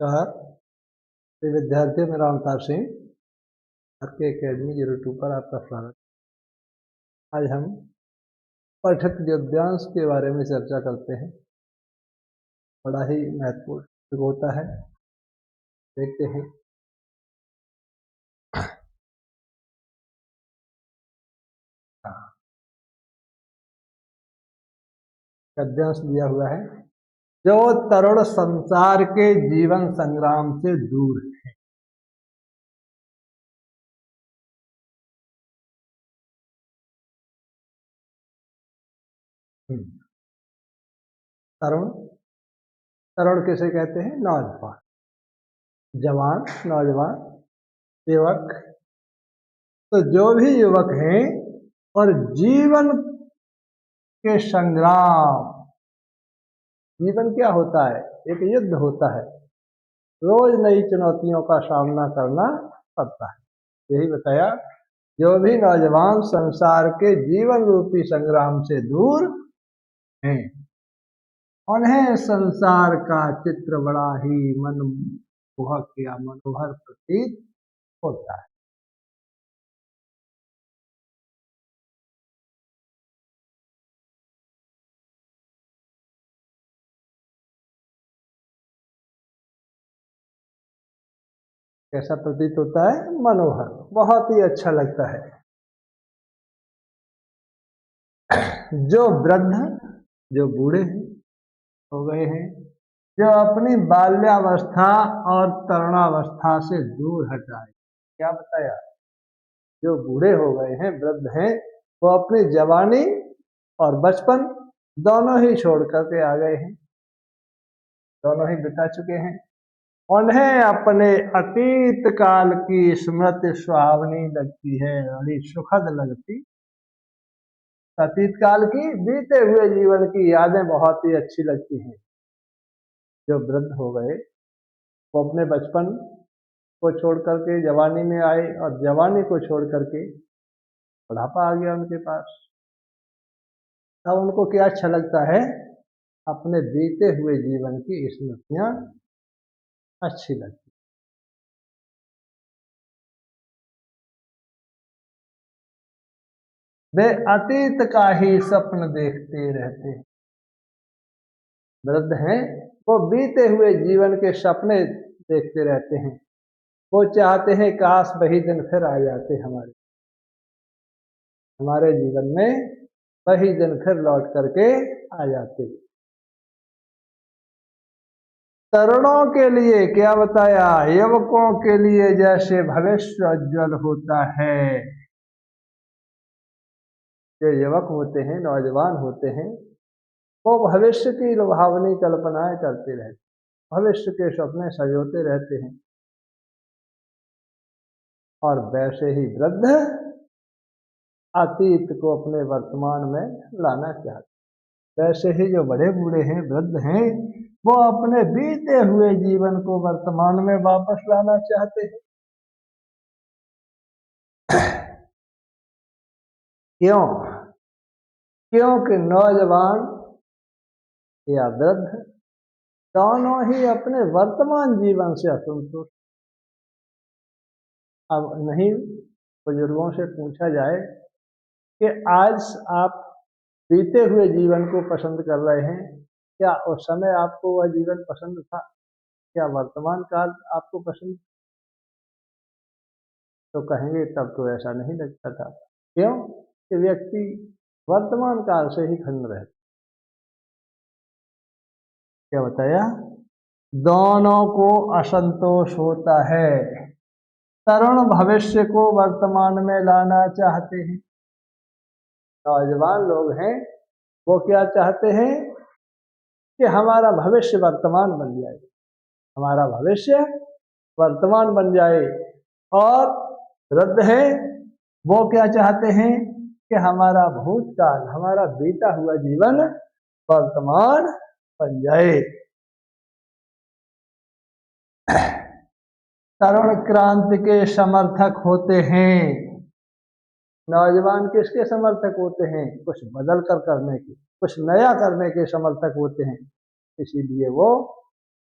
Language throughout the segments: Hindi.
नमस्कार प्रिय विद्यार्थियों, मेरा अवतार सिंह आपके एकेडमी 02 पर आपका स्वागत। आज हम पठित गद्यांश के बारे में चर्चा करते हैं। बड़ा ही महत्वपूर्ण होता है। देखते हैं। गद्यांश दिया हुआ है, जो तरुण संसार के जीवन संग्राम से दूर है। तरुण तरुण किसे कहते हैं? नौजवान, जवान, नौजवान, युवक। तो जो भी युवक हैं और जीवन के संग्राम, जीवन क्या होता है? एक युद्ध होता है। रोज नई चुनौतियों का सामना करना पड़ता है। यही बताया, जो भी नौजवान संसार के जीवन रूपी संग्राम से दूर हैं, उन्हें संसार का चित्र बड़ा ही मनमोहक या मनोहर प्रतीत होता है। कैसा प्रतीत होता है? मनोहर, बहुत ही अच्छा लगता है। जो वृद्ध, जो बूढ़े हो गए हैं, जो अपनी बाल्यावस्था और तरुणावस्था से दूर हट आए। क्या बताया? जो बूढ़े हो गए हैं, वृद्ध हैं, वो अपनी जवानी और बचपन दोनों ही छोड़ करके आ गए हैं, दोनों ही बिता चुके हैं। उन्हें अपने अतीत काल की स्मृति सुहावनी लगती है, बड़ी सुखद लगती। अतीत काल की, बीते हुए जीवन की यादें बहुत ही अच्छी लगती हैं। जो वृद्ध हो गए, वो अपने बचपन को छोड़ करके जवानी में आए और जवानी को छोड़ करके बुढ़ापा आ गया उनके पास। तब उनको क्या अच्छा लगता है? अपने बीते हुए जीवन की स्मृतियां अच्छी लगती। वे अतीत का ही स्वप्न देखते रहते हैं। वृद्ध हैं, वो बीते हुए जीवन के सपने देखते रहते हैं। वो चाहते हैं काश वही दिन फिर आ जाते, हमारे जीवन में वही दिन फिर लौट करके आ जाते। तरुणों के लिए क्या बताया? युवकों के लिए जैसे भविष्य उज्ज्वल होता है। जो युवक होते हैं, नौजवान होते हैं, वो भविष्य की लुभावनी कल्पनाएं करते रहते, भविष्य के सपने सजोते रहते हैं। और वैसे ही वृद्ध अतीत को अपने वर्तमान में लाना चाहते। वैसे ही जो बड़े बूढ़े हैं, वृद्ध हैं, वो अपने बीते हुए जीवन को वर्तमान में वापस लाना चाहते हैं। क्यों? क्योंकि नौजवान या वृद्ध दोनों ही अपने वर्तमान जीवन से असंतुष्ट। अब नहीं बुजुर्गों से पूछा जाए कि आज आप बीते हुए जीवन को पसंद कर रहे हैं, क्या उस समय आपको वह जीवन पसंद था? क्या वर्तमान काल आपको पसंद? तो कहेंगे तब तो ऐसा नहीं लगता था। क्यों? कि व्यक्ति वर्तमान काल से ही खंड रहता। क्या बताया? दोनों को असंतोष होता है। तरुण भविष्य को वर्तमान में लाना चाहते हैं। नौजवान लोग हैं, वो क्या चाहते हैं? कि हमारा भविष्य वर्तमान बन जाए, हमारा भविष्य वर्तमान बन जाए। और वृद्ध है, वो क्या चाहते हैं? कि हमारा भूतकाल, हमारा बीता हुआ जीवन वर्तमान बन जाए। तरुण क्रांति के समर्थक होते हैं। नौजवान किसके समर्थक होते हैं? कुछ बदल कर करने के, कुछ नया करने के समर्थक होते हैं। इसीलिए वो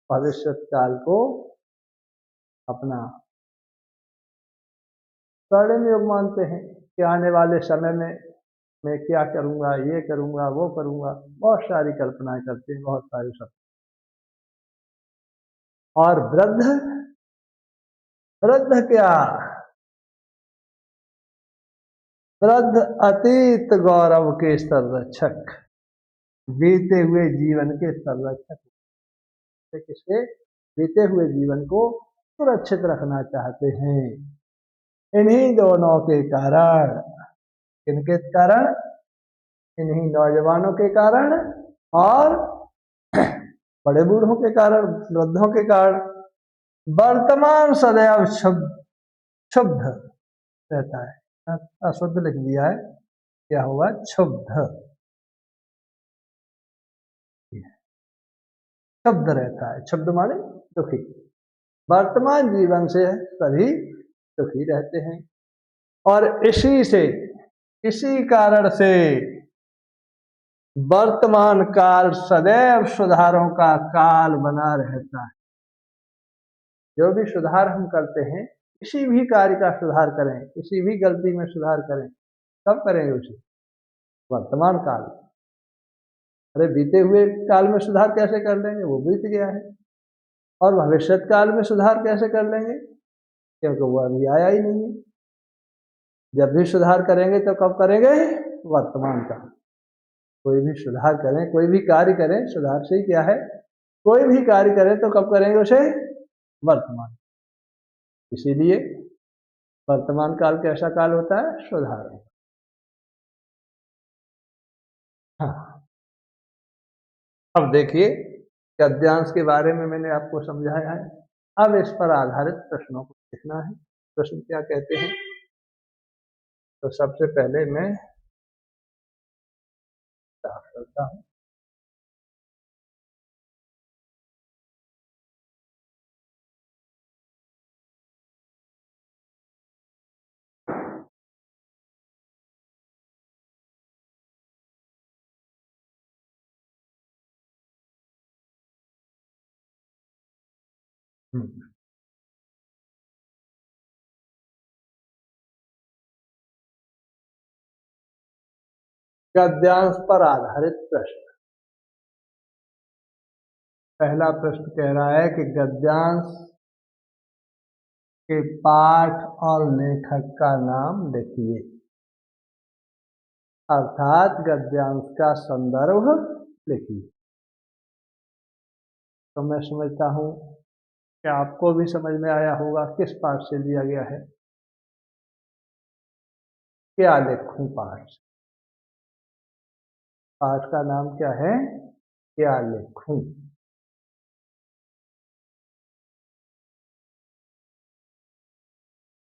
भविष्य काल को अपना स्वर्णिम युग मानते हैं कि आने वाले समय में मैं क्या करूंगा, ये करूंगा, वो करूंगा, बहुत सारी कल्पनाएं करते हैं, बहुत सारी सब। और वृद्ध, वृद्ध क्या, वृद्ध अतीत गौरव के संरक्षक, बीते हुए जीवन के संरक्षक, किसके, बीते हुए जीवन को सुरक्षित रखना चाहते हैं। इन्हीं दोनों के कारण, किनके कारण, इन्हीं नौजवानों के कारण और बड़े बूढ़ों के कारण, वृद्धों के कारण वर्तमान सदैव क्षुब्ध रहता है। अशुद्ध लिख दिया है, क्या हुआ, क्षुब्ध, क्षुब्ध रहता है। क्षुब्ध माने दुखी। वर्तमान जीवन से सभी दुखी रहते हैं और इसी कारण से वर्तमान काल सदैव सुधारों का काल बना रहता है। जो भी सुधार हम करते हैं, किसी भी कार्य का सुधार करें, किसी भी गलती में सुधार करें, कब करेंगे उसे, वर्तमान काल। अरे बीते हुए काल में सुधार कैसे कर लेंगे, वो बीत गया है। और भविष्य काल में सुधार कैसे कर लेंगे, क्योंकि वो अभी आया ही नहीं है। जब भी सुधार करेंगे तो कब करेंगे, वर्तमान काल। कोई भी सुधार करें, कोई भी कार्य करें, सुधार से ही क्या है, कोई भी कार्य करें तो कब करेंगे उसे, वर्तमान। इसीलिए वर्तमान काल कैसा काल होता है, सुधार। हाँ, अब देखिए गद्यांश के बारे में मैंने आपको समझाया है। अब इस पर आधारित प्रश्नों को लिखना है। प्रश्न क्या कहते हैं, तो सबसे पहले मैं स्टार्ट करता हूँ। गद्यांश पर आधारित प्रश्न। पहला प्रश्न कह रहा है कि गद्यांश के पाठ और लेखक का नाम लिखिए, अर्थात गद्यांश का संदर्भ लिखिए। तो मैं समझता हूँ कि आपको भी समझ में आया होगा किस पाठ से लिया गया है। क्या लिखूं पाठ, पाठ का नाम क्या है, क्या लिखूं।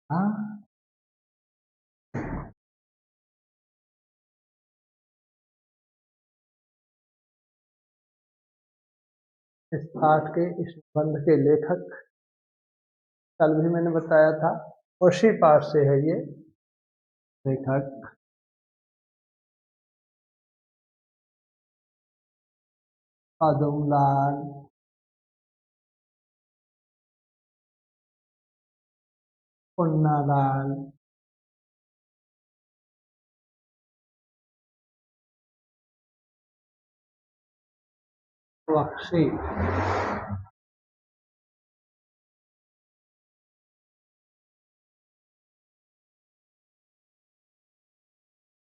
हाँ, इस पाठ के, इस निबंध के लेखक कल भी मैंने बताया था, उसी पाठ से है ये लेखक पद्मलाल पुन्नालाल बख्शी।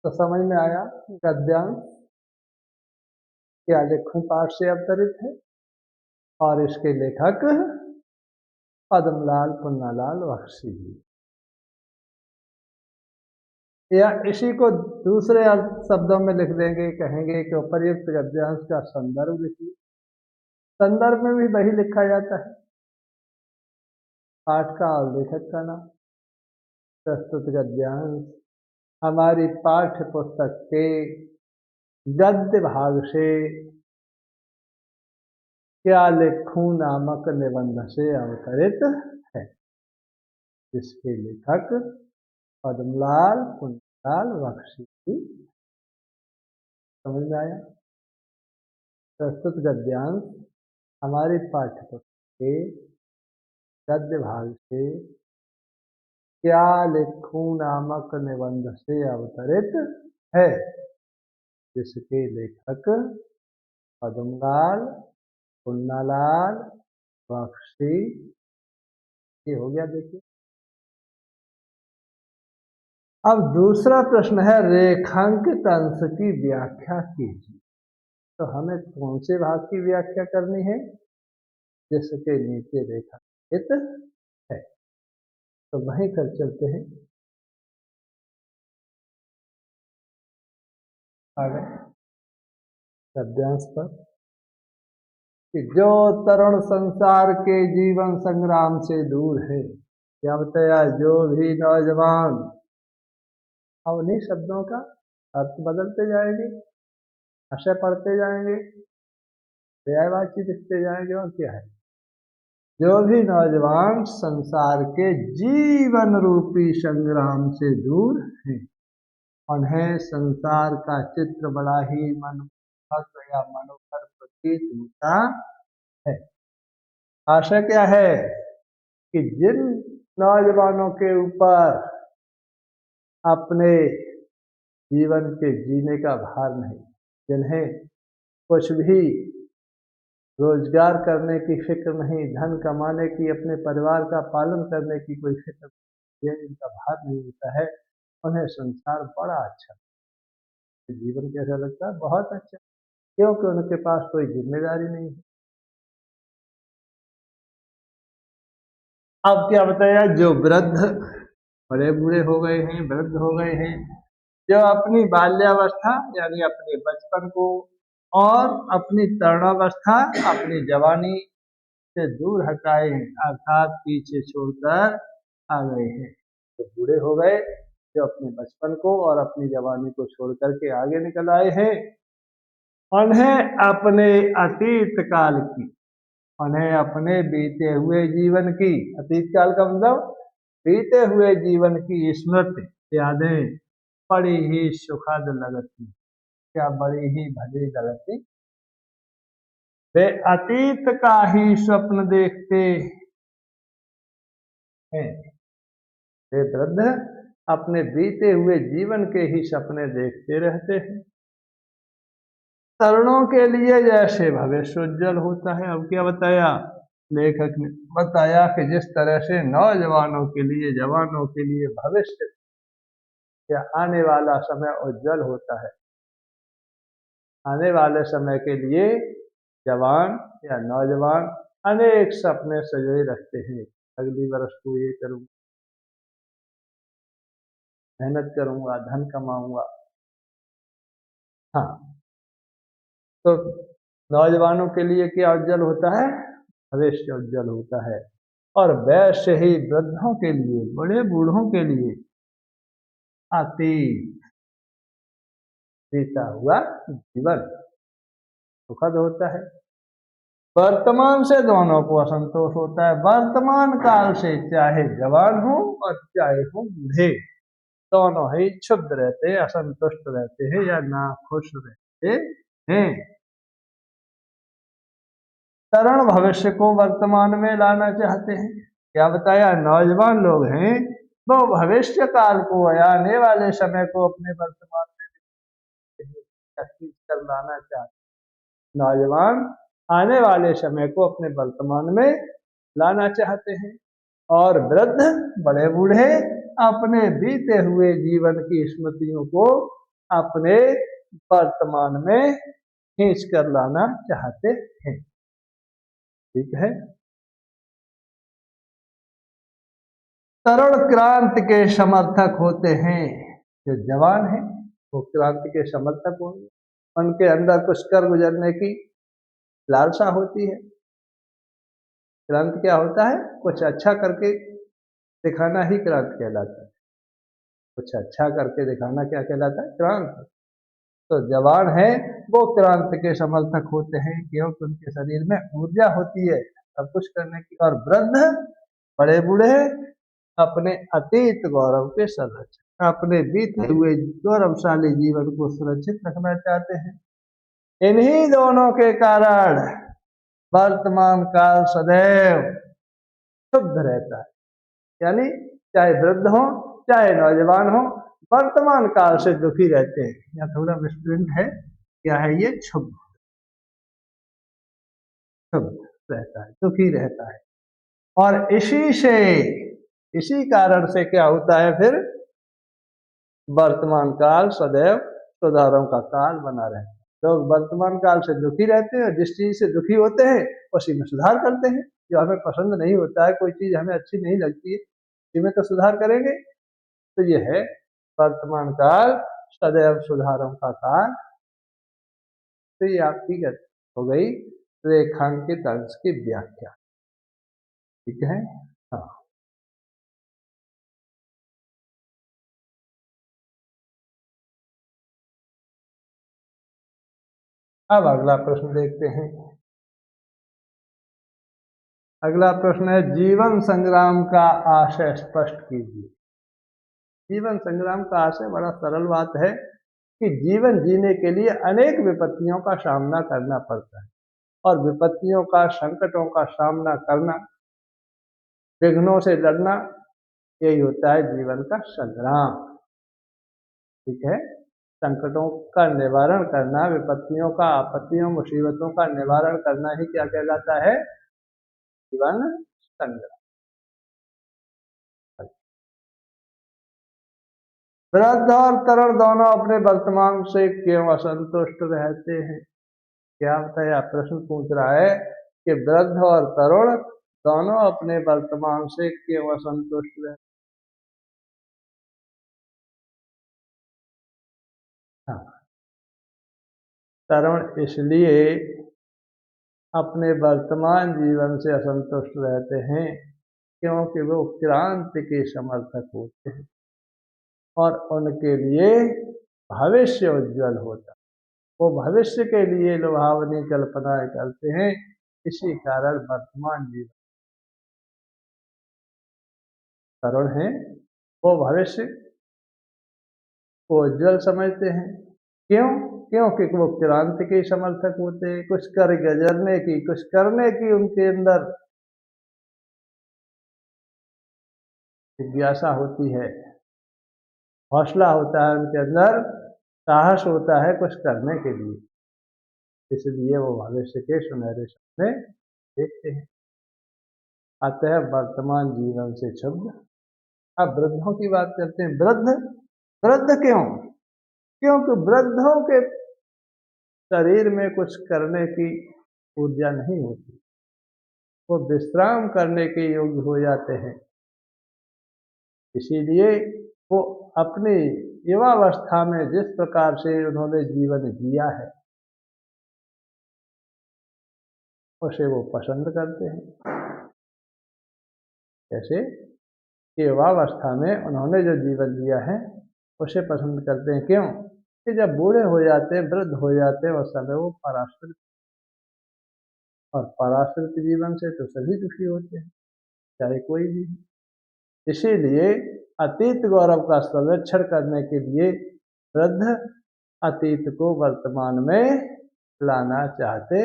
तो समझ में आया गद्यांश क्या लिखूं पाठ से अवतरित है और इसके लेखक पद्मलाल पुन्नालाल बख्शी। या इसी को दूसरे शब्दों में लिख देंगे, कहेंगे कि उपर्युक्त गद्यांश का संदर्भ लिखिए। संदर्भ में भी वही लिखा जाता है, पाठ का और लेखक का नाम। प्रस्तुत गद्यांश हमारी पाठ्य पुस्तक के गद्य भाग से क्या लिखूं नामक निबंध से अवतरित है, जिसके लेखक पद्मलाल पुन्नालाल बख्शी। समझ में आया। प्रस्तुत गद्यांश हमारी पाठ्यपुस्तक के गद्य भाग से क्या लिखूं नामक निबंध से अवतरित है, जिसके लेखक पद्मलाल पुन्नालाल बख्शी, ये हो गया। देखिए अब दूसरा प्रश्न है, रेखांकित अंश की व्याख्या कीजिए। तो हमें कौन से भाग की व्याख्या करनी है, जिसके नीचे रेखांकित है। तो वहीं कर चलते हैं आगे शब्दांश पर कि जो तरुण संसार के जीवन संग्राम से दूर है, क्या बताया, जो भी नौजवान। अब उन्हीं शब्दों का अर्थ बदलते जाएंगे, आशय पढ़ते जाएंगे, पर्यायवाची दिखते जाएंगे, और क्या है, जो भी नौजवान संसार के जीवन रूपी संग्राम से दूर हैं, उन्हें संसार का चित्र बड़ा ही मनोहर या मनोहर प्रतीत होता है। आशय क्या है कि जिन नौजवानों के ऊपर अपने जीवन के जीने का भार नहीं, जिन्हें कुछ भी रोजगार करने की फिक्र नहीं, धन कमाने की, अपने परिवार का पालन करने की कोई फिक्र नहीं, जिनका भार नहीं होता है, उन्हें संसार बड़ा अच्छा, जीवन कैसा लगता है, बहुत अच्छा, क्योंकि उनके पास कोई जिम्मेदारी नहीं है। अब क्या बताया, जो वृद्ध बड़े बूढ़े हो गए हैं, वृद्ध हो गए हैं, जो अपनी बाल्यावस्था यानी अपने बचपन को और अपनी तरुणावस्था अपनी जवानी से दूर हटाए हैं, अर्थात पीछे छोड़कर आ गए हैं। तो बूढ़े हो गए, जो अपने बचपन को और अपनी जवानी को छोड़ करके आगे निकल आए हैं, उन्हें अपने अतीत काल की, उन्हें अपने बीते हुए जीवन की, अतीत काल का मतलब बीते हुए जीवन की स्मृति यादें बड़ी ही सुखद लगती, क्या बड़ी ही भली लगती। वे अतीत का ही स्वप्न देखते हैं। वे वृद्ध अपने बीते हुए जीवन के ही सपने देखते रहते हैं। तरुणों के लिए जैसे भविष्य उज्जवल होता है। अब क्या बताया लेखक ने, बताया कि जिस तरह से नौजवानों के लिए, जवानों के लिए भविष्य या आने वाला समय उज्जवल होता है, आने वाले समय के लिए जवान या नौजवान अनेक सपने सजोए रखते हैं। अगली वर्ष को ये करूँगा, मेहनत करूंगा, धन कमाऊंगा। हाँ, तो नौजवानों के लिए क्या उज्जवल होता है, भविष्य उज्जवल होता है। और वैसे ही वृद्धों के लिए, बड़े बूढ़ों के लिए अतीत बीता हुआ जीवन सुखद होता है। वर्तमान से दोनों को असंतोष होता है। वर्तमान काल से चाहे जवान हो और चाहे हो बूढ़े, दोनों ही क्षुब्ध रहते, असंतुष्ट रहते हैं या नाखुश रहते हैं। तरुण भविष्य को वर्तमान में लाना चाहते हैं। क्या बताया, नौजवान लोग हैं वो भविष्य काल को या आने वाले समय को अपने वर्तमान में कर लाना चाहते हैं। नौजवान आने वाले समय को अपने वर्तमान में लाना चाहते हैं, और वृद्ध बड़े बूढ़े अपने बीते हुए जीवन की स्मृतियों को अपने वर्तमान में खींच कर लाना चाहते हैं। ठीक है। तरुण क्रांति के समर्थक होते हैं। जो जवान है वो क्रांति के समर्थक होंगे, उनके अंदर कुछ कर गुजरने की लालसा होती है। क्रांति क्या होता है, कुछ अच्छा करके दिखाना ही क्रांति कहलाता है। कुछ अच्छा करके दिखाना क्या कहलाता है, क्रांति। तो जवान है वो क्रांति के समर्थक होते हैं, क्योंकि उनके शरीर में ऊर्जा होती है सब कुछ करने की। और वृद्ध बड़े बूढ़े अपने अतीत गौरव के संरक्षक, अपने बीते हुए गौरवशाली जीवन को सुरक्षित रखना चाहते हैं। इन्हीं दोनों के कारण वर्तमान काल सदैव शुद्ध रहता है, यानी चाहे वृद्ध हो चाहे नौजवान हो, वर्तमान काल से दुखी रहते हैं। यहाँ थोड़ा मिसप्रिंट है, क्या है ये, क्षुब्ध, क्षुब्ध रहता है, दुखी रहता है। और इसी कारण से क्या होता है फिर, वर्तमान काल सदैव सुधारों का काल बना रहता है। लोग वर्तमान काल से दुखी रहते हैं, जिस चीज से दुखी होते हैं उसी में सुधार करते हैं। जो हमें पसंद नहीं होता है, कोई चीज हमें अच्छी नहीं लगती है, उसी में तो सुधार करेंगे। तो ये है वर्तमान काल सदैव सुधारों का काल। तो ये आपकी हो गई रेखांकित अंश की व्याख्या। ठीक है, हाँ। अब अगला प्रश्न देखते हैं। अगला प्रश्न है, जीवन संग्राम का आशय स्पष्ट कीजिए। जीवन संग्राम का आशय बड़ा सरल बात है कि जीवन जीने के लिए अनेक विपत्तियों का सामना करना पड़ता है, और विपत्तियों का, संकटों का सामना करना, विघ्नों से लड़ना, यही होता है जीवन का संग्राम। ठीक है, संकटों का निवारण करना, विपत्तियों का, आपत्तियों, मुसीबतों का निवारण करना ही क्या कहलाता है, जीवन संग्राम। वृद्ध और तरुण दोनों अपने वर्तमान से क्यों असंतुष्ट रहते हैं। क्या बताया, प्रश्न पूछ रहा है कि वृद्ध और तरुण दोनों अपने वर्तमान से क्यों असंतुष्ट रहते हैं। हाँ, तरुण इसलिए अपने वर्तमान जीवन से असंतुष्ट रहते हैं क्योंकि वो क्रांति के समर्थक होते हैं और उनके लिए भविष्य उज्जवल होता है। वो भविष्य के लिए लुभावनी कल्पनाएं करते हैं, इसी कारण वर्तमान जीवन तरुण है, वो भविष्य को उज्जवल समझते हैं। क्यों? क्योंकि वो क्रांति के समर्थक होते हैं, कुछ कर गुजरने की, कुछ करने की उनके अंदर जिज्ञासा होती है, हौसला होता है उनके अंदर, साहस होता है कुछ करने के लिए, इसलिए वो भविष्य के सुनहरे सपने देखते हैं। अतः वर्तमान जीवन से क्षुब्ध। अब वृद्धों की बात करते हैं। वृद्ध, वृद्ध क्यों? क्योंकि वृद्धों के शरीर में कुछ करने की ऊर्जा नहीं होती, वो विश्राम करने के योग्य हो जाते हैं, इसीलिए वो अपनी युवावस्था में जिस प्रकार से उन्होंने जीवन जिया है उसे वो पसंद करते हैं। जैसे कि युवावस्था में उन्होंने जो जीवन जिया है उसे पसंद करते हैं। क्यों? कि जब बूढ़े हो जाते हैं, वृद्ध हो जाते हैं, उस समय वो पराश्रित, और पराश्रित जीवन से तो सभी दुखी होते हैं, चाहे कोई भी। इसीलिए अतीत गौरव का संरक्षण करने के लिए वृद्ध अतीत को वर्तमान में लाना चाहते।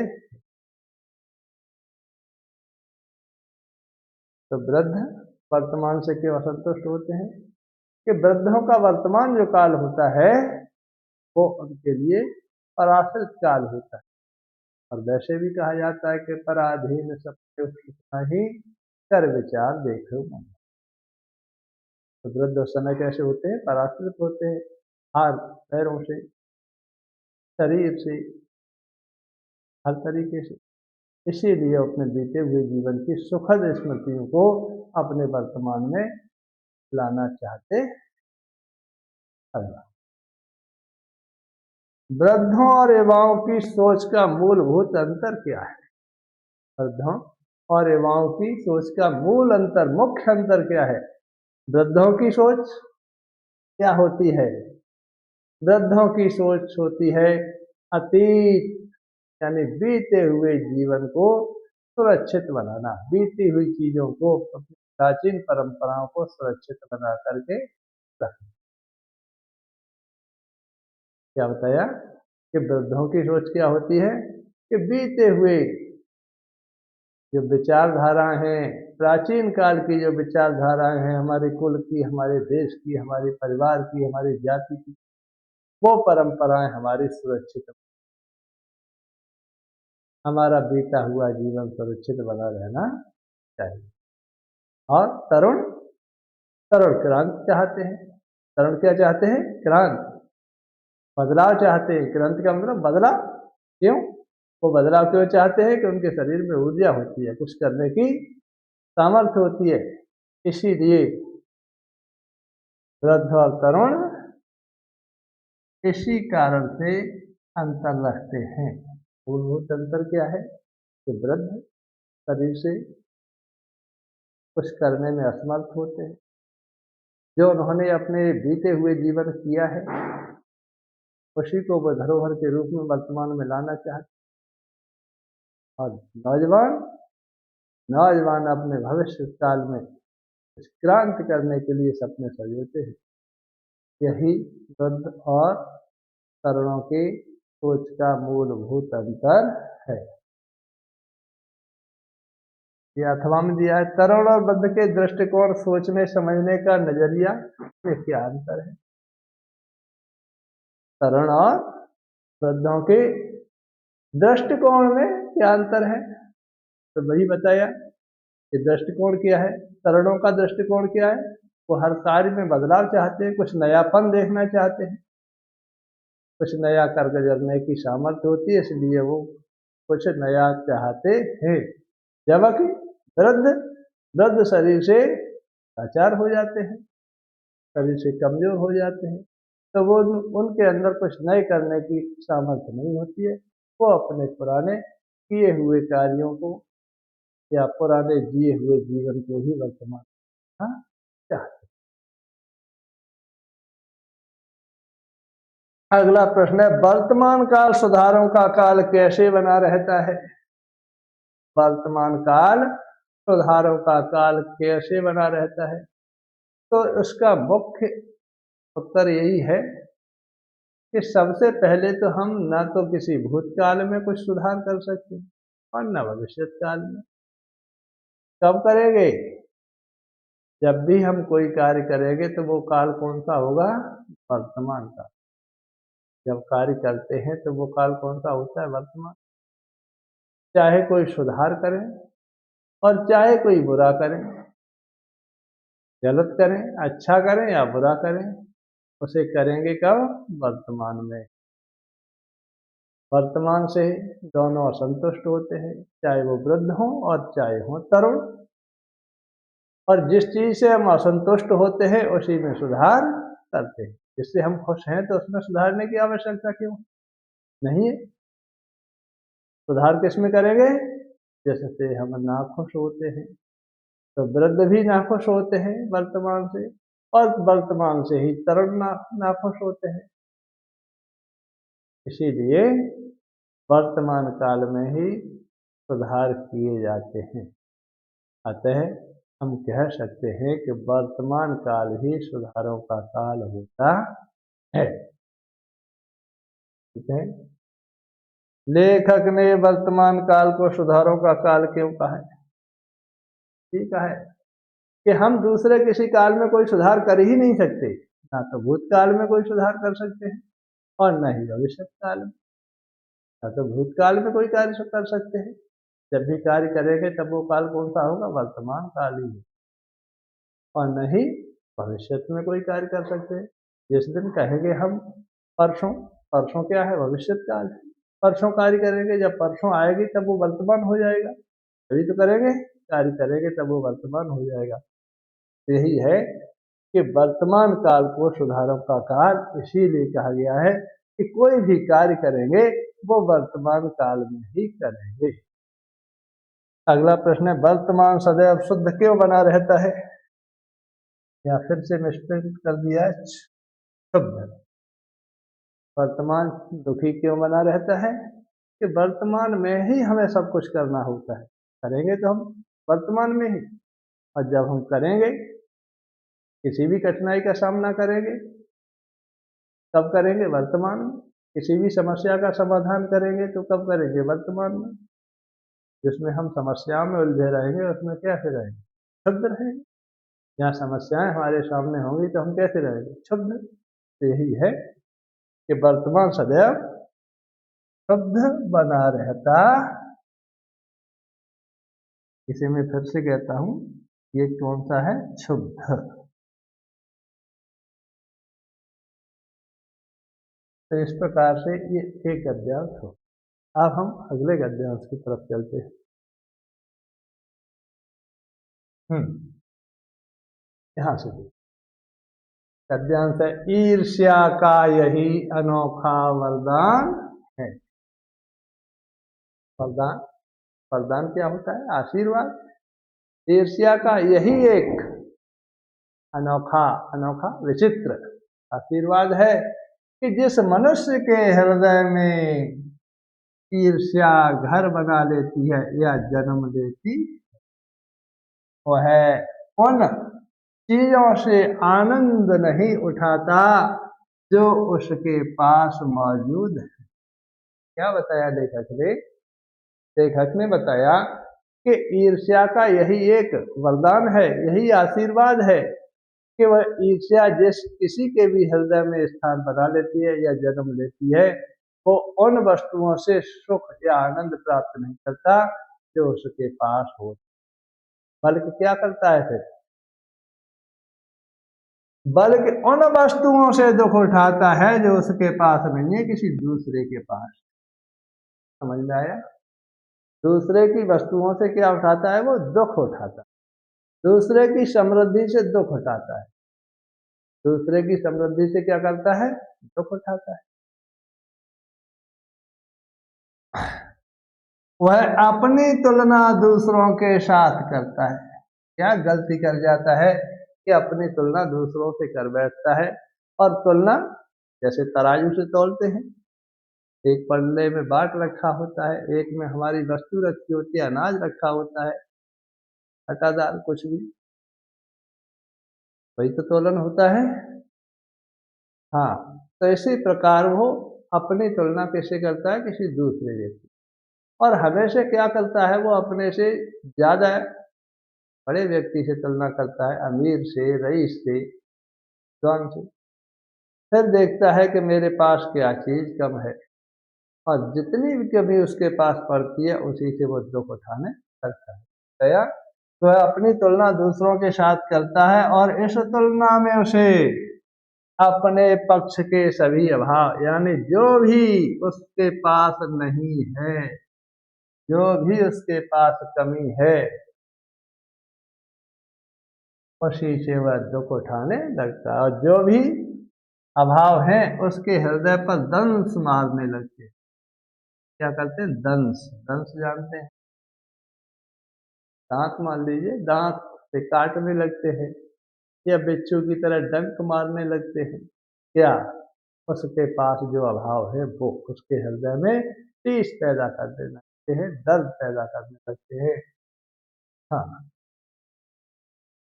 तो वृद्ध वर्तमान से क्यों असंतुष्ट होते हैं? कि वृद्धों का वर्तमान जो काल होता है वो उनके लिए पराश्रित काल होता है, और वैसे भी कहा जाता है कि पराधीन सब ही कर विचार देखो मन। तो वृद्ध उस समय कैसे होते हैं? पराश्रित होते हैं, हाथ पैरों से, शरीर से, हर तरीके से। इसीलिए अपने बीते हुए जीवन की सुखद स्मृतियों को अपने वर्तमान में लाना चाहते हैं। वृद्धों और युवाओं की सोच का मूलभूत अंतर क्या है? वृद्धों और युवाओं की सोच का मूल अंतर, मुख्य अंतर क्या है? वृद्धों की सोच क्या होती है? वृद्धों की सोच होती है अतीत, यानी बीते हुए जीवन को सुरक्षित बनाना, बीती हुई चीजों को, अपनी प्राचीन परंपराओं को सुरक्षित बना करके रखना। क्या बताया कि वृद्धों की सोच क्या होती है? कि बीते हुए जो विचारधाराएं हैं, प्राचीन काल की जो विचारधाराएं हैं, हमारे कुल की, हमारे देश की, हमारे परिवार की, हमारी जाति की, वो परंपराएं हमारी सुरक्षित, हमारा बीता हुआ जीवन सुरक्षित बना रहना चाहिए। और तरुण तरुण क्रांति चाहते हैं। तरुण क्या चाहते हैं? क्रांति, बदलाव चाहते हैं। क्रांति का मतलब बदलाव। क्यों? वो बदलाव क्यों चाहते हैं? कि उनके शरीर में ऊर्जा होती है, कुछ करने की सामर्थ्य होती है, इसीलिए वृद्ध और तरुण इसी कारण से अंतर रखते हैं। मूलभूत अंतर क्या है? कि वृद्ध शरीर से कुछ करने में असमर्थ होते हैं, जो उन्होंने अपने बीते हुए जीवन किया है उसी को वो धरोहर के रूप में वर्तमान में लाना चाहते हैं। और नौजवान नौजवान अपने भविष्य काल में कुछ क्रांति करने के लिए सपने सजोते हैं। यही वृद्ध और तरुणों की सोच का मूलभूत अंतर है। ये अथवा में दिया है, तरुण और वृद्ध के दृष्टिकोण, सोचने समझने का नजरिया में क्या अंतर है? तरुण और वृद्धों के दृष्टिकोण में क्या अंतर है? तो वही बताया कि दृष्टिकोण क्या है। तरुणों का दृष्टिकोण क्या है? वो हर कार्य में बदलाव चाहते हैं, कुछ नयापन देखना चाहते हैं, कुछ नया कर गुजरने की सामर्थ्य होती है, इसलिए वो कुछ नया चाहते हैं। जबकि वृद्ध वृद्ध शरीर से लाचार हो जाते हैं, शरीर से कमजोर हो जाते हैं, तो वो उनके अंदर कुछ नए करने की सामर्थ्य नहीं होती है। वो अपने पुराने किए हुए कार्यों को या पुराने जिए हुए जीवन को ही वर्तमान चाहते। अगला प्रश्न है, वर्तमान काल सुधारों का काल कैसे बना रहता है? वर्तमान काल सुधारों का काल कैसे बना रहता है? तो इसका मुख्य उत्तर यही है कि सबसे पहले तो हम न तो किसी भूतकाल में कुछ सुधार कर सकते और न भविष्य काल में। कब करेंगे? जब भी हम कोई कार्य करेंगे तो वो काल कौन सा होगा? वर्तमान का। जब कार्य करते हैं तो वो काल कौन सा होता है? वर्तमान। चाहे कोई सुधार करे और चाहे कोई बुरा करे, गलत करें, अच्छा करें या बुरा करें, उसे करेंगे कब? वर्तमान में। वर्तमान से दोनों असंतुष्ट होते हैं, चाहे वो वृद्ध हो और चाहे हो तरुण। और जिस चीज से हम असंतुष्ट होते हैं उसी में सुधार करते हैं। जिससे हम खुश हैं तो उसमें सुधारने की आवश्यकता क्यों नहीं है? सुधार किस में करेंगे? जैसे हम नाखुश होते हैं तो वृद्ध भी नाखुश होते हैं वर्तमान से, और वर्तमान से ही तरुण नाखुश होते हैं। इसीलिए वर्तमान काल में ही सुधार किए जाते हैं। अतः हम कह सकते हैं कि वर्तमान काल ही सुधारों का काल होता है। ठीक है। लेखक ने वर्तमान काल को सुधारों का काल क्यों कहा है? ठीक है कि हम दूसरे किसी काल में कोई सुधार कर ही नहीं सकते, ना तो भूतकाल में कोई सुधार कर सकते हैं और न ही भविष्य काल में। ना तो भूतकाल में कोई कार्य कर सकते हैं, जब भी कार्य करेंगे तब वो काल कौन सा होगा? वर्तमान काल ही। और न ही भविष्य में कोई कार्य कर सकते हैं। जिस दिन कहेंगे हम परसों, परसों क्या है? भविष्य काल है। परसों कार्य करेंगे, जब परसों आएगी तब वो वर्तमान हो जाएगा। तभी तो करेंगे, कार्य करेंगे तब वो वर्तमान हो जाएगा। यही है कि वर्तमान काल को सुधारों का काल इसीलिए कहा गया है कि कोई भी कार्य करेंगे वो वर्तमान काल में ही करेंगे। अगला प्रश्न है, वर्तमान सदैव शुद्ध क्यों बना रहता है? या फिर से मिस्टेक कर दिया है, शुद्ध। वर्तमान दुखी क्यों बना रहता है? कि वर्तमान में ही हमें सब कुछ करना होता है। करेंगे तो हम वर्तमान में ही, और जब हम करेंगे, किसी भी कठिनाई का सामना करेंगे, कब करेंगे? वर्तमान में। किसी भी समस्या का समाधान करेंगे तो कब करेंगे? वर्तमान में। जिसमें हम समस्याओं में उलझे रहेंगे उसमें कैसे रहेंगे? क्षुब्ध रहेंगे। जहाँ समस्याएं हमारे सामने होंगी तो हम कैसे रहेंगे? क्षुब्ध। तो यही है कि वर्तमान सदैव शुद्ध बना रहता। इसे मैं फिर से कहता हूँ, ये कौन सा है? क्षुब्ध। तो इस प्रकार से ये एक गद्यांश हो। अब हम अगले गद्यांश की तरफ चलते हैं। यहाँ से गद्यांश है, ईर्ष्या का यही अनोखा वरदान है। वरदान, वरदान क्या होता है? आशीर्वाद। ईर्ष्या का यही एक अनोखा, अनोखा विचित्र आशीर्वाद है कि जिस मनुष्य के हृदय में ईर्ष्या घर बना लेती है या जन्म लेती, वह उन चीजों से आनंद नहीं उठाता जो उसके पास मौजूद है। क्या बताया लेखक ने? लेखक ने बताया कि ईर्ष्या का यही एक वरदान है, यही आशीर्वाद है कि वह ईर्ष्या जिस किसी के भी हृदय में स्थान बना लेती है या जन्म लेती है, वो उन वस्तुओं से सुख या आनंद प्राप्त नहीं करता जो उसके पास हो, बल्कि क्या करता है फिर? बल्कि उन वस्तुओं से दुख उठाता है जो उसके पास नहीं है, किसी दूसरे के पास। समझ में आया? दूसरे की वस्तुओं से क्या उठाता है? वो दुख उठाता है। दूसरे की समृद्धि से दुख उठाता है। दूसरे की समृद्धि से क्या करता है? दुख उठाता है। वह अपनी तुलना दूसरों के साथ करता है। क्या गलती कर जाता है कि अपनी तुलना दूसरों से कर बैठता है। और तुलना जैसे तराजू से तौलते हैं, एक पल्ले में बाट रखा होता है, एक में हमारी वस्तु रखी होती है, अनाज रखा होता है, आटा दाल कुछ भी, वही तो तोलन होता है। हाँ, तो इसी प्रकार वो अपनी तुलना किससे करता है? किसी दूसरे व्यक्ति। और हमेशा क्या करता है? वो अपने से ज्यादा बड़े व्यक्ति से तुलना करता है, अमीर से, रईस से, जौन से। फिर देखता है कि मेरे पास क्या चीज कम है, और जितनी भी कमी उसके पास पड़ती है उसी से वो दुख उठाने लगता है। गया तो वह अपनी तुलना दूसरों के साथ करता है, और इस तुलना में उसे अपने पक्ष के सभी अभाव, यानी जो भी उसके पास नहीं है, जो भी उसके पास कमी है, उसी से वह दुख उठाने लगता है। और जो भी अभाव है उसके हृदय पर दंश मारने लगते हैं। क्या करते हैं? दंश। दंश जानते हैं? दांत मान लीजिए, दांत से काटने लगते हैं, या बिच्छू की तरह डंक मारने लगते हैं। क्या? उसके पास जो अभाव है वो उसके हृदय में टीस पैदा कर देने लगते हैं, दर्द पैदा करने लगते हैं। हाँ,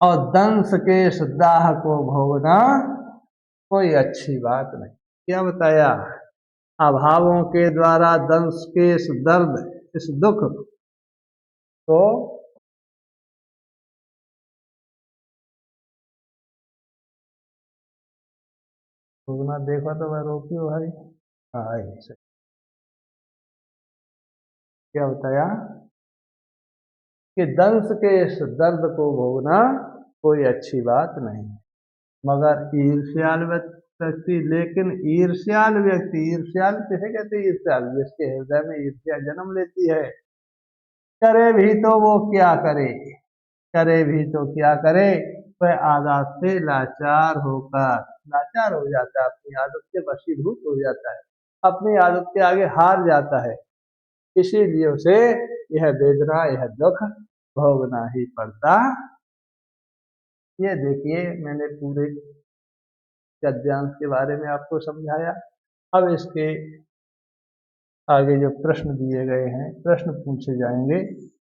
और दंश के इस दाह को भोगना कोई अच्छी बात नहीं। क्या बताया? अभावों के द्वारा दंश के इस दर्द, इस दुख को भोगना, देखो तो मैं रोकियो भाई। हाँ, ऐसे क्या बताया कि दंश के इस दर्द को भोगना कोई अच्छी बात नहीं। मगर ईर्ष्याल व्यक्ति, लेकिन ईर्ष्याल व्यक्ति, ईर्ष्याल किसे कहते हैं? ईर्ष्याल जिसके हृदय में ईर्ष्या जन्म लेती है, करे भी तो वो क्या करे, करे भी तो क्या करे, वह आदत से लाचार होकर, लाचार हो जाता है, अपनी आदत के वशीभूत हो जाता है, अपनी आदत के आगे हार जाता है। इसीलिए उसे यह वेदना, यह दुख भोगना ही पड़ता। ये देखिए, मैंने पूरे गद्यांश के बारे में आपको समझाया। अब इसके आगे जो प्रश्न दिए गए हैं, प्रश्न पूछे जाएंगे,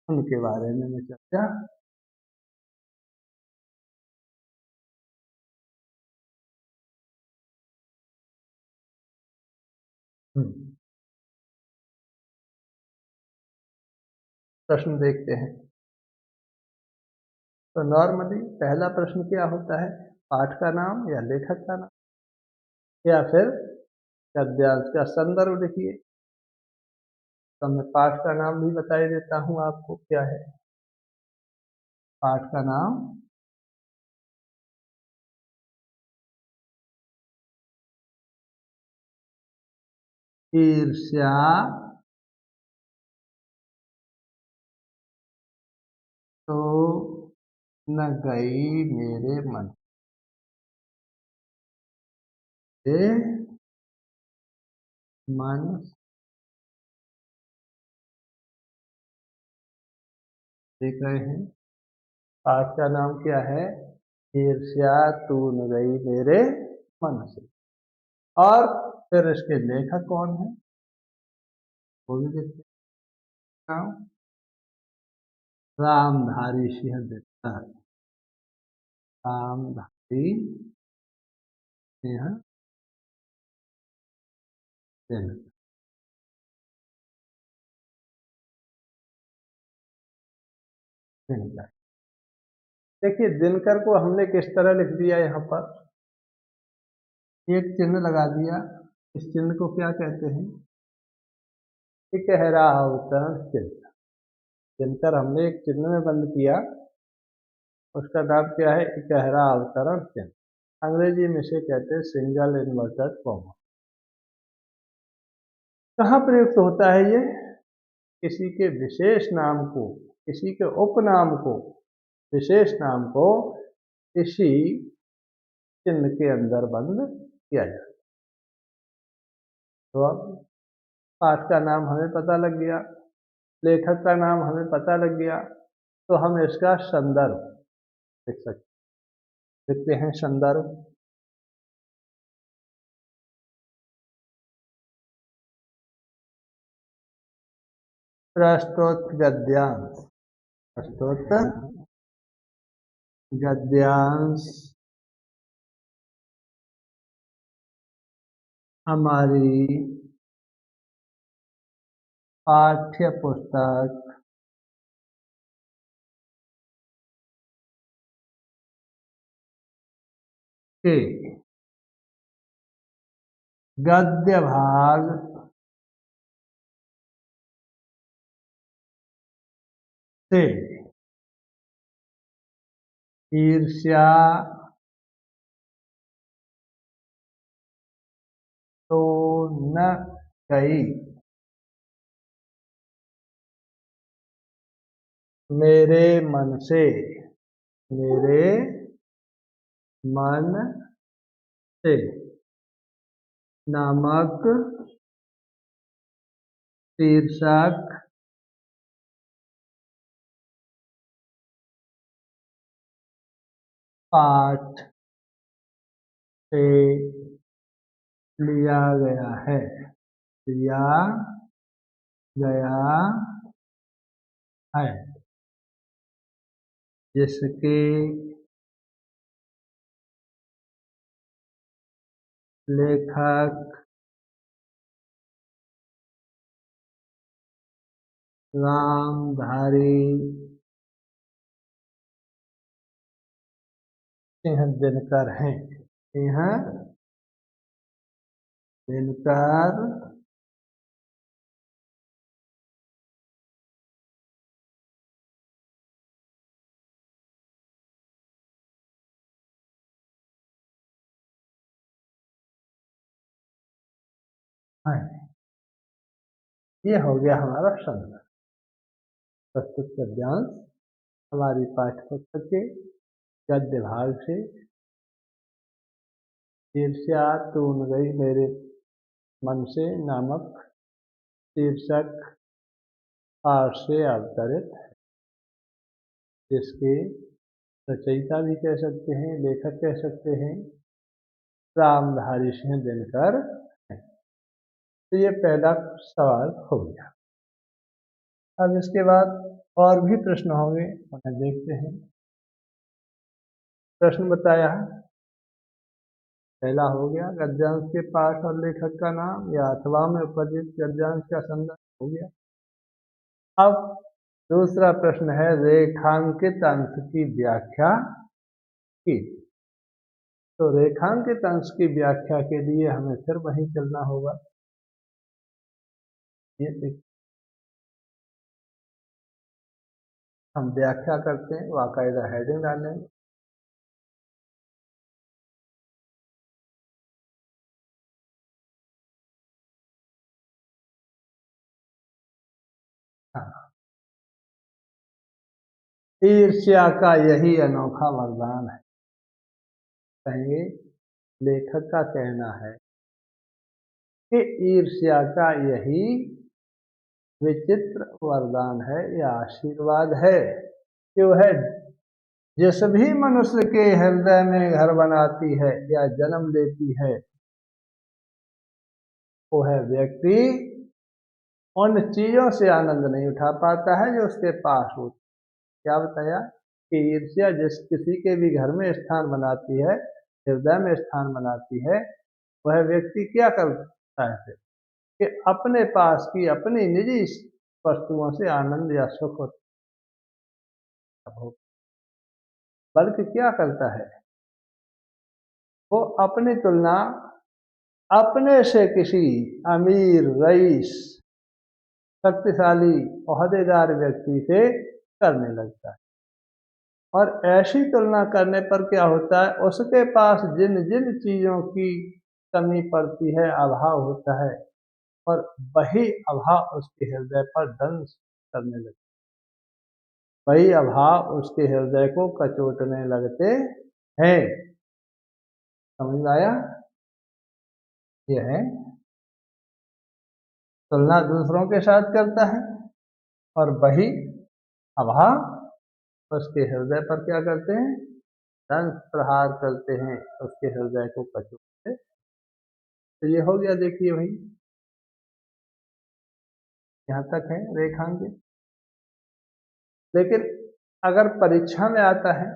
उनके बारे में मैं चर्चा। हम्म। प्रश्न देखते हैं। तो नॉर्मली पहला प्रश्न क्या होता है, पाठ का नाम या लेखक का नाम, या फिर गद्यांश का संदर्भ लिखिए। तो मैं पाठ का नाम भी बता ही देता हूँ आपको, क्या है पाठ का नाम। ईर्ष्या तो न गई मेरे मन से, मन देख रहे हैं। पाठ का नाम क्या है, ईर्ष्या तू न गई मेरे मन से। और फिर इसके लेखक कौन है वो भी देखते हैं। नाम रामधारी सिंह दिनकर, रामधारी सिंह दिनकर। दिनकर देखिए, दिनकर को हमने किस तरह लिख दिया, यहाँ पर एक चिन्ह लगा दिया। इस चिन्ह को क्या कहते हैं, इकहरा अवतरण चिन्ह। दिनकर हमने एक चिन्ह में बंद किया, उसका नाम क्या है, इकहरा अवतरण चिन्ह। अंग्रेजी में से कहते हैं सिंगल इन्वर्टेड कॉमा। कहाँ प्रयुक्त होता है ये, किसी के विशेष नाम को, किसी के उपनाम को, विशेष नाम को इसी चिन्ह के अंदर बंद किया जाता है। तो अब पाठ का नाम हमें पता लग गया, लेखक का नाम हमें पता लग गया, तो हम इसका संदर्भ लिख सकते, लिखते हैं संदर्भ। प्रस्तुत गद्यांश, प्रस्तुत गद्यांश हमारी पाठ्य पुस्तक के गद्य भाग से ईर्ष्या तो न गई मेरे मन से, मेरे मन से नामक शीर्षक पाठ से लिया गया है, लिया गया है, जिसके लेखक रामधारी सिंह दिनकर हैं। सिंह दिनकर हैं। ये हो गया हमारा संदर्भ। प्रस्तुत गद्यांश हमारी पाठ्यपुस्तक के गद्य भाग से ईर्ष्या तो न गई मेरे मन से नामक शीर्षक पाठ से अवतरित है, जिसके रचयिता भी कह सकते हैं, लेखक कह सकते हैं, रामधारी सिंह दिनकर है। तो ये पहला सवाल हो गया। अब इसके बाद और भी प्रश्न होंगे, उन्हें देखते हैं। प्रश्न बताया है, पहला हो गया गद्यांश के पाठ और लेखक का नाम या अथवा में उपजित गद्यांश का संदर्भ हो गया। अब दूसरा प्रश्न है रेखांकित अंश की व्याख्या की। तो रेखांकित अंश की व्याख्या के लिए हमें फिर वहीं चलना होगा। ये देखिए, हम व्याख्या करते हैं, बाकायदा हेडिंग डालेंगे। हाँ, ईर्ष्या का यही अनोखा वरदान है। कहेंगे लेखक का कहना है कि ईर्ष्या का यही विचित्र वरदान है या आशीर्वाद है कि वह जिस भी मनुष्य के हृदय में घर बनाती है या जन्म लेती है, वह व्यक्ति उन चीजों से आनंद नहीं उठा पाता है जो उसके पास होती। क्या बताया कि ईर्ष्या जिस किसी के भी घर में स्थान बनाती है, हृदय में स्थान बनाती है, वह व्यक्ति क्या करता है कि अपने पास की अपनी निजी वस्तुओं से आनंद या सुख हो, बल्कि क्या करता है, वो अपनी तुलना अपने से किसी अमीर, रईस, शक्तिशाली, ओहदेदार व्यक्ति से करने लगता है। और ऐसी तुलना करने पर क्या होता है, उसके पास जिन जिन चीजों की कमी पड़ती है, अभाव होता है, और वही अभाव उसके हृदय पर दंश करने लगता है, वही अभाव उसके हृदय को कचोटने लगते हैं। समझ में आया? यह है तुलना दूसरों के साथ करता है और वही अभाव उसके हृदय पर क्या करते हैं, दंश प्रहार करते हैं, उसके हृदय को कचोटते। तो ये हो गया, देखिए भाई, यहाँ तक है रेखांकित। लेकिन अगर परीक्षा में आता है,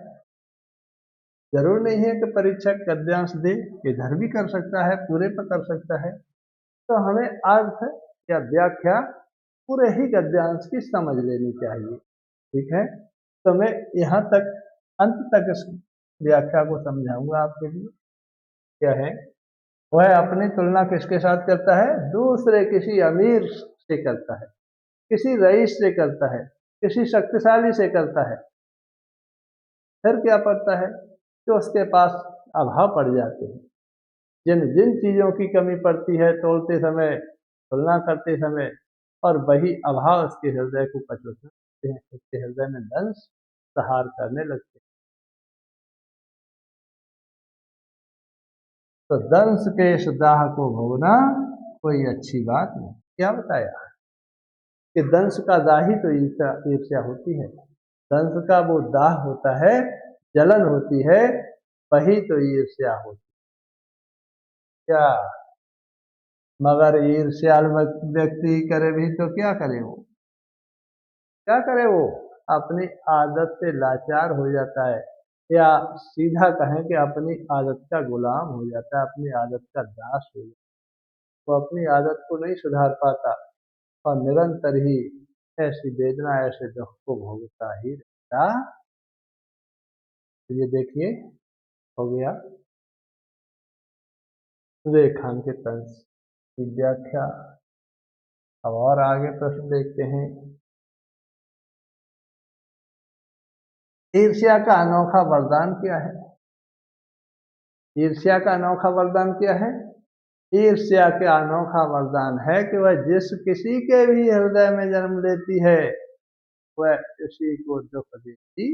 जरूर नहीं है कि परीक्षक गद्यांश दे, इधर भी कर सकता है, पूरे पर कर सकता है, तो हमें अर्थ या व्याख्या पूरे ही गद्यांश की समझ लेनी चाहिए। ठीक है, तो मैं यहाँ तक अंत तक इस व्याख्या को समझाऊंगा आपके लिए। क्या है, वह अपनी तुलना किसके साथ करता है, दूसरे किसी अमीर से करता है, किसी रईस से करता है, किसी शक्तिशाली से करता है। फिर क्या पड़ता है कि उसके पास अभाव पड़ जाते हैं, जिन जिन चीजों की कमी पड़ती है तोड़ते समय, तुलना करते समय, और वही अभाव उसके हृदय को कचोटते हैं, उसके हृदय में दंश प्रहार करने लगते हैं। तो दंश के इस दाह को भोगना कोई अच्छी बात नहीं। क्या बताया कि दंश का दाह ही तो ईर्ष्या होती है, दंश का वो दाह होता है, जलन होती है, वही तो ईर्ष्या होती है। क्या, मगर ईर्ष्याल व्यक्ति करे भी तो क्या करे वो, क्या करे वो, अपनी आदत से लाचार हो जाता है, या सीधा कहें कि अपनी आदत का गुलाम हो जाता है, अपनी आदत का दास हो जाता है। वो अपनी आदत को नहीं सुधार पाता और निरंतर ही ऐसी वेदना, ऐसे दुख को भोगता ही रहता। तो ये देखिए, हो गया रेखांकित अंश की व्याख्या। अब और आगे प्रश्न देखते हैं। ईर्ष्या का अनोखा वरदान क्या है? ईर्ष्या का अनोखा वरदान क्या है? ईर्ष्या का अनोखा वरदान है कि वह जिस किसी के भी हृदय में जन्म लेती है, वह उसी को दुख देती।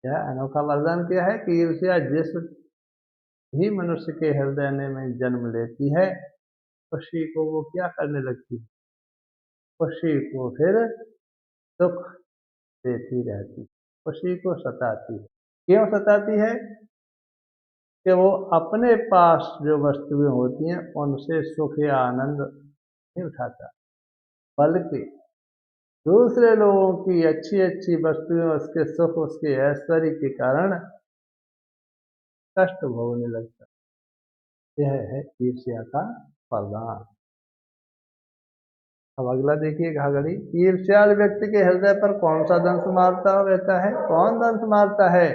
यह अनोखा वरदान क्या है कि ईर्ष्या जिस भी मनुष्य के हृदय में जन्म लेती है, उसी को वो क्या करने लगती है, उसी को फिर दुख देती रहती, उसी को सताती है। क्यों सताती है? कि वो अपने पास जो वस्तुएं होती हैं उनसे सुख या आनंद नहीं उठाता, बल्कि दूसरे लोगों की अच्छी अच्छी वस्तुएं, उसके सुख, उसके ऐश्वर्य के कारण कष्ट भोगने लगता। यह है ईर्ष्या का फलदान। अब अगला देखिए घाघरी, ईर्ष्यालु व्यक्ति के हृदय पर कौन सा दंश मारता रहता है? कौन दंश मारता है?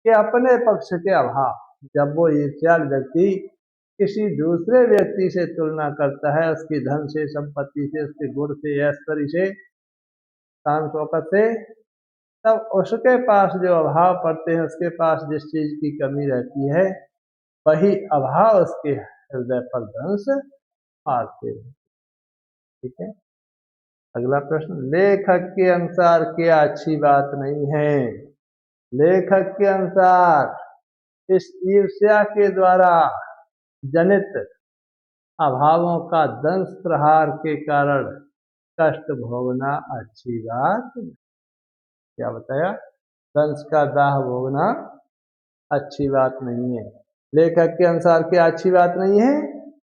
कि अपने पक्ष के अभाव। जब वो ईर्ष्यालु व्यक्ति किसी दूसरे व्यक्ति से तुलना करता है, उसकी धन से, संपत्ति से, उसके गुण से, ऐश्वर्य से, शान शौकत से, तब उसके पास जो अभाव पड़ते हैं, उसके पास जिस चीज की कमी रहती है, वही अभाव उसके हृदय पर दंश मारते हैं। ठीक है। अगला प्रश्न, लेखक के अनुसार क्या अच्छी बात नहीं है? लेखक के अनुसार इस ईर्ष्या के द्वारा जनित अभावों का दंश प्रहार के कारण कष्ट भोगना अच्छी बात नहीं। क्या बताया? दंश का दाह भोगना अच्छी बात नहीं है। लेखक के अनुसार क्या अच्छी बात नहीं है?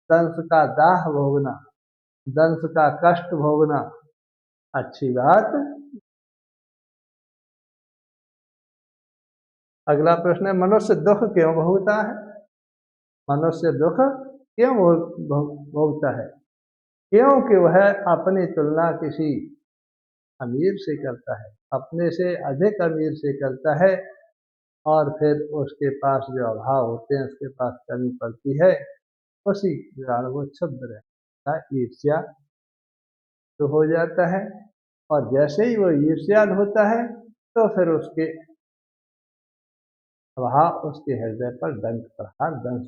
दंश का दाह भोगना, दंश का कष्ट भोगना अच्छी बात। अगला प्रश्न है, मनुष्य दुख क्यों भोगता है? मनुष्य दुख क्यों भोगता है? क्योंकि वह अपनी तुलना किसी अमीर से करता है, अपने से अधिक अमीर से करता है, और फिर उसके पास जो अभाव होते हैं, उसके पास कमी पड़ती है, उसी के कारण वो क्षुब्ध रहता है, ईर्ष्या तो हो जाता है। और जैसे ही वो ईर्ष्याल होता है, तो फिर उसके अभाव उसके हृदय पर दंश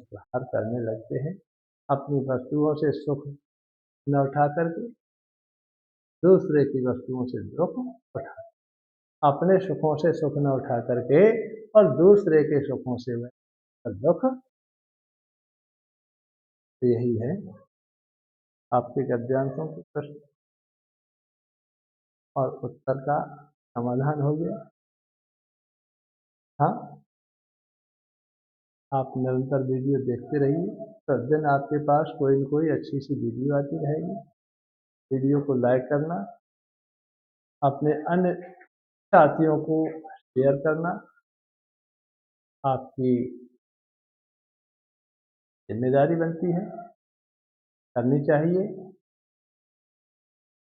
प्रहार करने लगते हैं। अपनी वस्तुओं से सुख न उठा करके दूसरे की वस्तुओं से दुख उठा, अपने सुखों से सुख न उठा करके और दूसरे के सुखों से दुख। तो यही है आपके गद्यांशों के प्रश्न और उत्तर का समाधान हो गया। हाँ, आप निरंतर वीडियो देखते रहिए, प्रतिदिन आपके पास कोई न कोई अच्छी सी वीडियो आती रहेगी। वीडियो को लाइक करना, अपने अन्य साथियों को शेयर करना आपकी जिम्मेदारी बनती है, करनी चाहिए,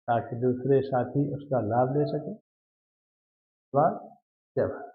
ताकि दूसरे साथी उसका लाभ ले सकें। जय भारत।